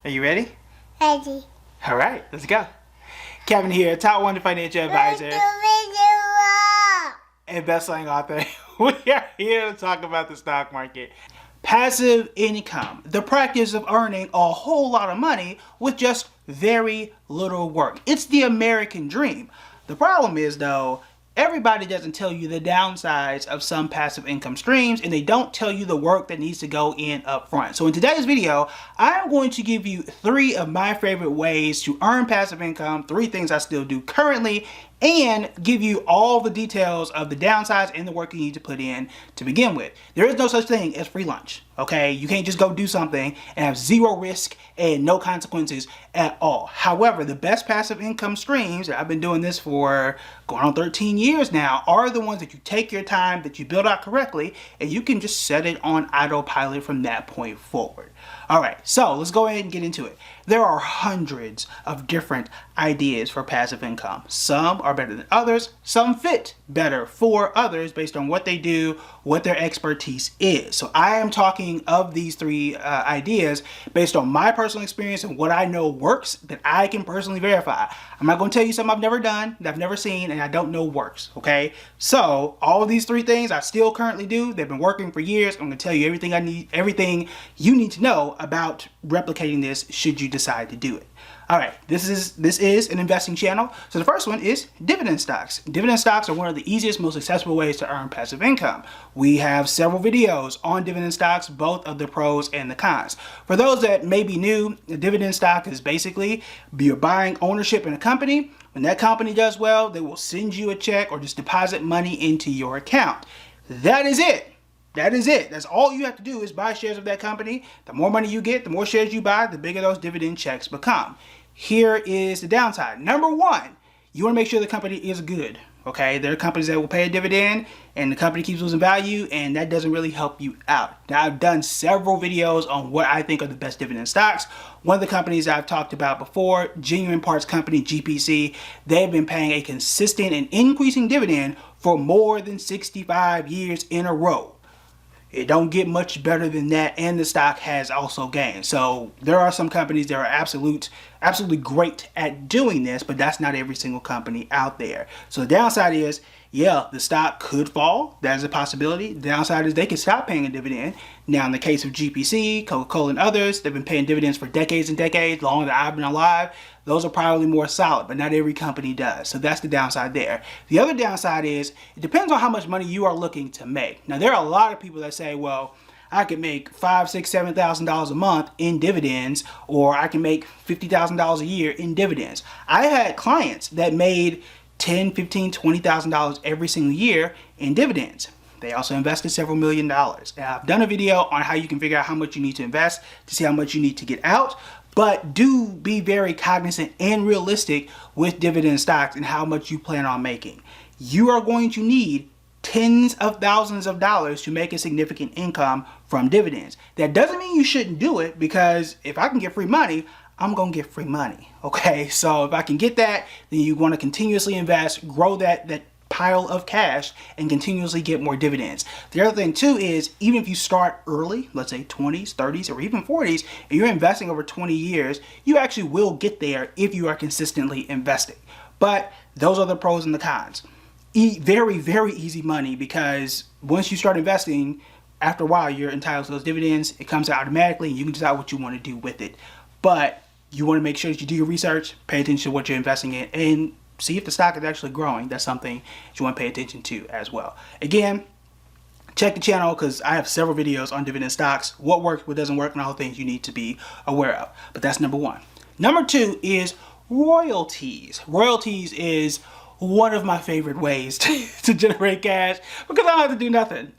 Are you ready? Ready. All right, let's go. Kevin here, Top 1 Financial Advisor and best-selling author. We are here to talk about the stock market. Passive income, the practice of earning a whole lot of money with just very little work. It's the American dream. The problem is, though, everybody doesn't tell you the downsides of some passive income streams, and they don't tell you the work that needs to go in up front. So in today's video, I'm going to give you 3 of my favorite ways to earn passive income, 3 things I still do currently, and give you all the details of the downsides and the work you need to put in to begin with. There is no such thing as free lunch, okay? You can't just go do something and have zero risk and no consequences at all. However, the best passive income streams, I've been doing this for going on 13 years now, are the ones that you take your time, that you build out correctly, and you can just set it on autopilot from that point forward. All right, so let's go ahead and get into it. There are hundreds of different ideas for passive income. Some are better than others. Some fit better for others based on what they do, what their expertise is. So I am talking of these 3 ideas based on my personal experience and what I know works that I can personally verify. I'm not going to tell you something I've never done, that I've never seen, and I don't know works, okay? So all of these 3 things I still currently do. They've been working for years. I'm going to tell you everything you need to know about replicating this should you decide to do it. All right, this is an investing channel. So the first one is dividend stocks. Dividend stocks are one of the easiest, most accessible ways to earn passive income. We have several videos on dividend stocks, both of the pros and the cons. For those that may be new, a dividend stock is basically you're buying ownership in a company. When that company does well, they will send you a check or just deposit money into your account. That is it. That is it. That's all you have to do is buy shares of that company. The more money you get, the more shares you buy, the bigger those dividend checks become. Here is the downside. Number 1, you want to make sure the company is good. Okay, there are companies that will pay a dividend and the company keeps losing value, and that doesn't really help you out. Now, I've done several videos on what I think are the best dividend stocks. One of the companies I've talked about before, Genuine Parts Company, GPC, they've been paying a consistent and increasing dividend for more than 65 years in a row. It don't get much better than that, and the stock has also gained. So there are some companies that are absolutely great at doing this, but that's not every single company out there. So the downside is, yeah, the stock could fall. That is a possibility. The downside is they could stop paying a dividend. Now, in the case of GPC, Coca-Cola, and others, they've been paying dividends for decades and decades, longer than I've been alive. Those are probably more solid, but not every company does. So that's the downside there. The other downside is it depends on how much money you are looking to make. Now, there are a lot of people that say, well, I could make $5,000, $6,000, $7,000 a month in dividends, or I can make $50,000 a year in dividends. I had clients that made $10,000, $15,000, $20,000 every single year in dividends. They also invested several $1,000,000. Now, I've done a video on how you can figure out how much you need to invest to see how much you need to get out. But do be very cognizant and realistic with dividend stocks and how much you plan on making. You are going to need tens of thousands of dollars to make a significant income from dividends. That doesn't mean you shouldn't do it, because if I can get free money, I'm going to get free money. Okay, so if I can get that, then you want to continuously invest, grow that pile of cash, and continuously get more dividends. The other thing too is, even if you start early, let's say 20s, 30s, or even 40s, and you're investing over 20 years, you actually will get there if you are consistently investing. But those are the pros and the cons. Very, very easy money, because once you start investing, after a while, you're entitled to those dividends. It comes out automatically, and you can decide what you want to do with it. But you want to make sure that you do your research, pay attention to what you're investing in, and see if the stock is actually growing. That's something that you want to pay attention to as well. Again, check the channel, because I have several videos on dividend stocks, what works, what doesn't work, and all the things you need to be aware of. But that's number 1. Number 2 is royalties. Royalties is one of my favorite ways to generate cash, because I don't have to do nothing.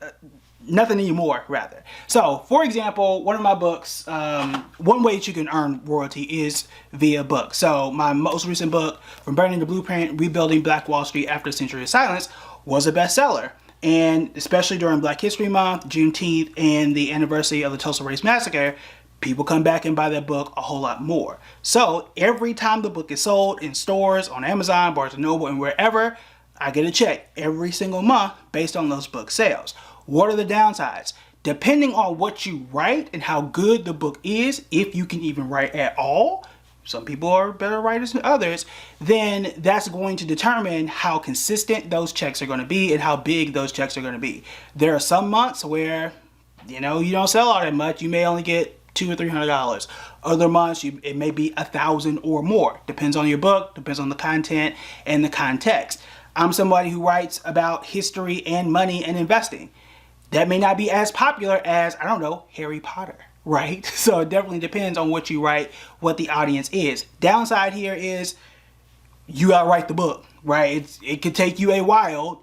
Nothing anymore, rather. So, for example, one of my books, one way that you can earn royalty is via book. So, my most recent book, From Burning the Blueprint, Rebuilding Black Wall Street After a Century of Silence, was a bestseller. And especially during Black History Month, Juneteenth, and the anniversary of the Tulsa Race Massacre, people come back and buy that book a whole lot more. So, every time the book is sold in stores, on Amazon, Barnes & Noble, and wherever, I get a check every single month based on those book sales. What are the downsides? depending on what you write and how good the book is, if you can even write at all, some people are better writers than others, then that's going to determine how consistent those checks are going to be and how big those checks are going to be. There are some months where, you don't sell all that much. You may only get $200 or $300. Other months, it may be $1,000 or more. Depends on your book, depends on the content and the context. I'm somebody who writes about history and money and investing. That may not be as popular as, I don't know, Harry Potter, right? So it definitely depends on what you write, what the audience is. Downside here is you gotta write the book, right? It could take you a while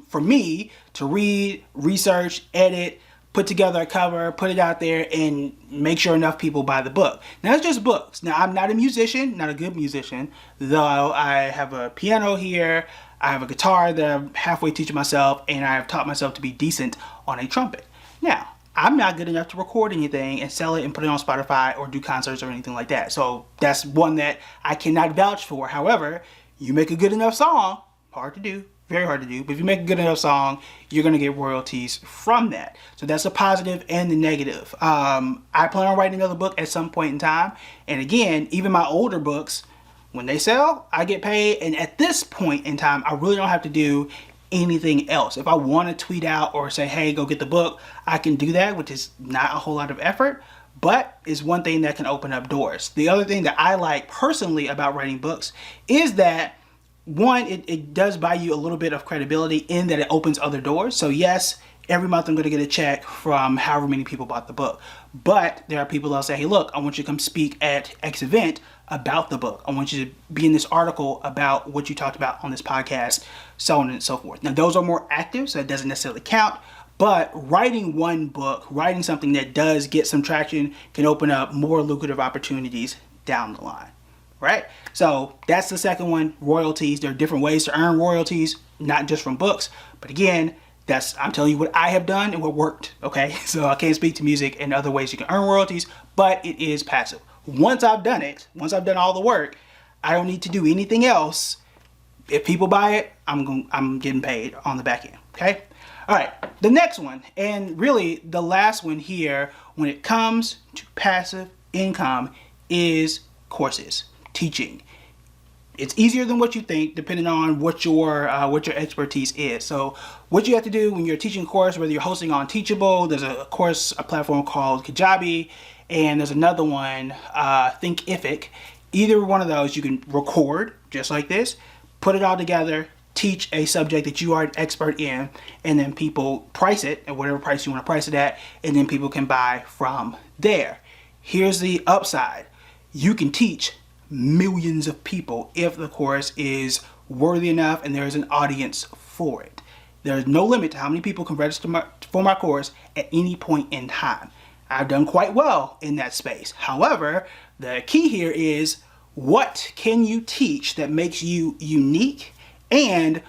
for me to read, research, edit, put together a cover, put it out there, and make sure enough people buy the book. Now, it's just books. Now, I'm not a musician, not a good musician, though I have a piano here, I have a guitar that I'm halfway teaching myself, and I have taught myself to be decent on a trumpet. Now, I'm not good enough to record anything and sell it and put it on Spotify or do concerts or anything like that. So that's one that I cannot vouch for. However, you make a good enough song, hard to do, very hard to do, but if you make a good enough song, you're going to get royalties from that. So that's a positive and the negative. I plan on writing another book at some point in time. And again, even my older books, when they sell, I get paid. And at this point in time, I really don't have to do anything else. If I want to tweet out or say, hey, go get the book, I can do that, which is not a whole lot of effort, but is one thing that can open up doors. The other thing that I like personally about writing books is that, one, it does buy you a little bit of credibility in that it opens other doors. So yes, every month I'm going to get a check from however many people bought the book. But there are people that'll say, hey, look, I want you to come speak at X event about the book. I want you to be in this article about what you talked about on this podcast, so on and so forth. Now, those are more active, so it doesn't necessarily count. But writing one book, writing something that does get some traction, can open up more lucrative opportunities down the line. Right? So that's the second one, royalties. There are different ways to earn royalties, not just from books. But again, I'm telling you what I have done and what worked. Okay? So I can't speak to music and other ways you can earn royalties, but it is passive. Once I've done it, once I've done all the work, I don't need to do anything else. If people buy it, I'm getting paid on the back end. Okay? All right. The next one, and really the last one here, when it comes to passive income, is courses. Teaching. It's easier than what you think, depending on what your expertise is. So what you have to do when you're teaching a course, whether you're hosting on Teachable, there's a platform called Kajabi, and there's another one, Thinkific. Either one of those you can record just like this, put it all together, teach a subject that you are an expert in, and then people price it at whatever price you want to price it at, and then people can buy from there. Here's the upside. You can teach millions of people if the course is worthy enough and there is an audience for it. There's no limit to how many people can register for my course at any point in time. I've done quite well in that space. However, the key here is, what can you teach that makes you unique, and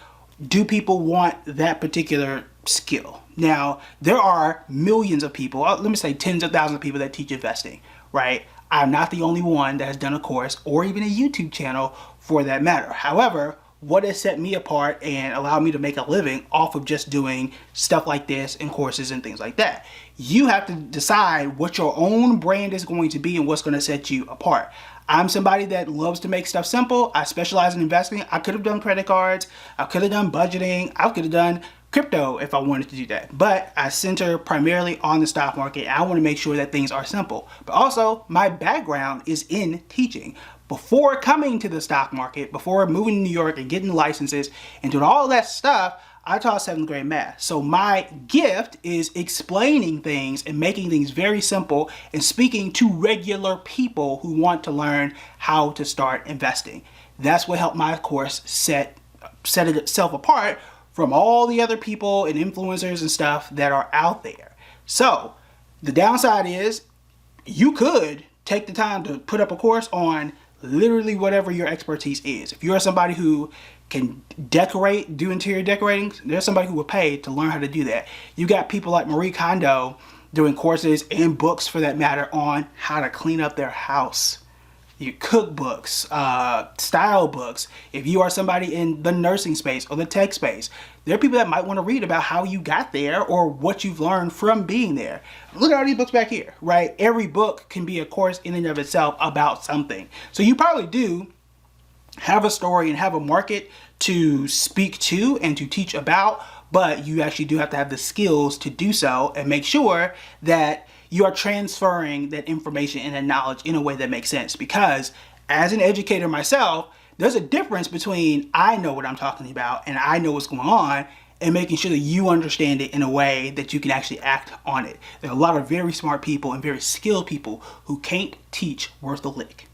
do people want that particular skill? Now, there are millions of people, let me say tens of thousands of people that teach investing, right? I'm not the only one that has done a course or even a YouTube channel for that matter. However, what has set me apart and allowed me to make a living off of just doing stuff like this and courses and things like that, you have to decide what your own brand is going to be and what's going to set you apart. I'm somebody that loves to make stuff simple. I specialize in investing. I could have done credit cards. I could have done budgeting. I could have done crypto if I wanted to do that. But I center primarily on the stock market. I want to make sure that things are simple. But also, my background is in teaching. Before coming to the stock market, before moving to New York and getting licenses and doing all that stuff, I taught 7th grade math. So my gift is explaining things and making things very simple and speaking to regular people who want to learn how to start investing. That's what helped my course set itself apart from all the other people and influencers and stuff that are out there. So the downside is, you could take the time to put up a course on literally whatever your expertise is. If you're somebody who can decorate, do interior decorating, there's somebody who will pay to learn how to do that. You got people like Marie Kondo doing courses and books for that matter on how to clean up their house. your cookbooks, style books. If you are somebody in the nursing space or the tech space, there are people that might want to read about how you got there or what you've learned from being there. Look at all these books back here, right? Every book can be a course in and of itself about something. So you probably do have a story and have a market to speak to and to teach about, but you actually do have to have the skills to do so and make sure that you are transferring that information and that knowledge in a way that makes sense. Because as an educator myself, there's a difference between I know what I'm talking about and I know what's going on, and making sure that you understand it in a way that you can actually act on it. There are a lot of very smart people and very skilled people who can't teach worth a lick.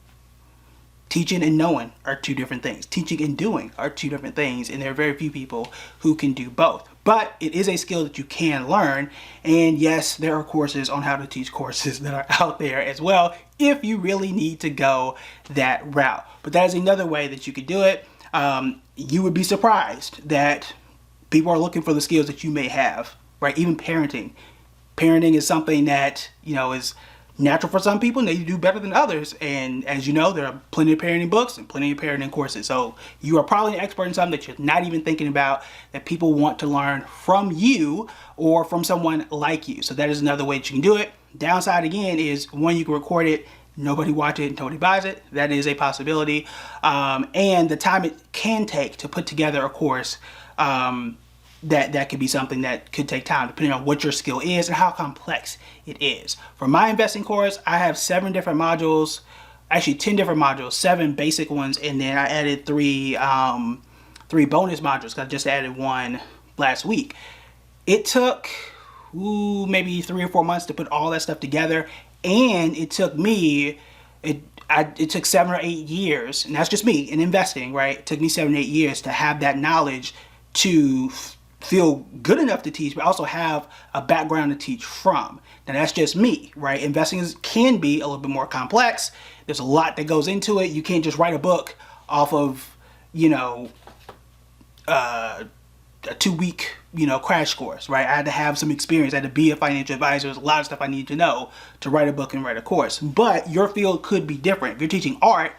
Teaching and knowing are two different things. Teaching and doing are two different things, and there are very few people who can do both. But it is a skill that you can learn, and yes, there are courses on how to teach courses that are out there as well if you really need to go that route. But that is another way that you could do it. You would be surprised that people are looking for the skills that you may have, right? Even parenting. Parenting is something that, is natural for some people and they do better than others. And as you know, there are plenty of parenting books and plenty of parenting courses. So you are probably an expert in something that you're not even thinking about, that people want to learn from you or from someone like you. So that is another way that you can do it. Downside again is, one, you can record it, nobody watch it, nobody buys it. That is a possibility. And the time it can take to put together a course, that could be something that could take time depending on what your skill is and how complex it is. For my investing course, I have 7 different modules, actually 10 different modules, 7 basic ones, and then I added 3 bonus modules because I just added one last week. It took maybe 3 or 4 months to put all that stuff together, and it took me, it took 7 or 8 years, and that's just me in investing, right? It took me 7 or 8 years to have that knowledge to feel good enough to teach, but also have a background to teach from. Now that's just me, right? Investing can be a little bit more complex. There's a lot that goes into it. You can't just write a book off of, a 2-week, crash course, right? I had to have some experience. I had to be a financial advisor. There's a lot of stuff I need to know to write a book and write a course. But your field could be different. If you're teaching art,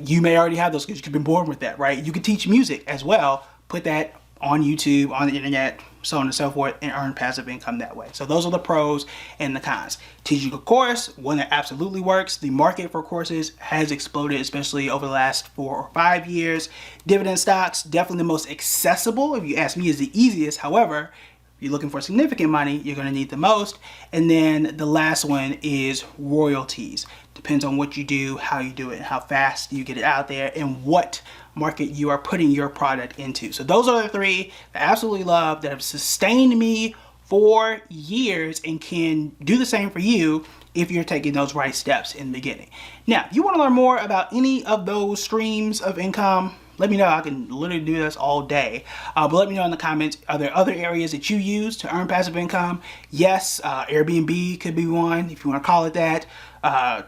you may already have those skills. You could be born with that, right? You could teach music as well. Put that on YouTube, on the internet, so on and so forth, and earn passive income that way. So those are the pros and the cons. Teaching a course, one that absolutely works. The market for courses has exploded, especially over the last 4 or 5 years. Dividend stocks, definitely the most accessible. If you ask me, is the easiest. However, if you're looking for significant money, you're going to need the most. And then the last one is royalties. Depends on what you do, how you do it, and how fast you get it out there, and what market you are putting your product into. So those are the 3 that I absolutely love, that have sustained me for years and can do the same for you if you're taking those right steps in the beginning. Now, if you want to learn more about any of those streams of income, let me know. I can literally do this all day. But let me know in the comments, are there other areas that you use to earn passive income? Yes, Airbnb could be one, if you want to call it that.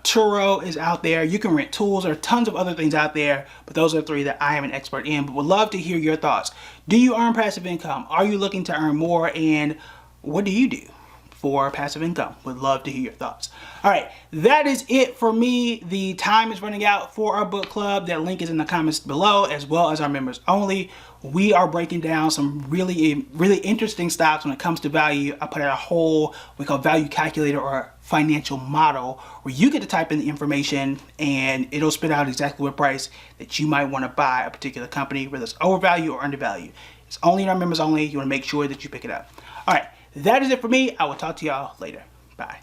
Turo is out there. You can rent tools. There are tons of other things out there, but those are 3 that I am an expert in. But would love to hear your thoughts. Do you earn passive income? Are you looking to earn more? And what do you do for passive income? Would love to hear your thoughts. All right, that is it for me. The time is running out for our book club. That link is in the comments below, as well as our members only. We are breaking down some really interesting stocks when it comes to value. I put out a whole, we call value calculator or financial model, where you get to type in the information and it'll spit out exactly what price that you might want to buy a particular company, whether it's overvalued or undervalued. It's only in our members only. You want to make sure that you pick it up. All right, that is it for me. I will talk to y'all later. Bye.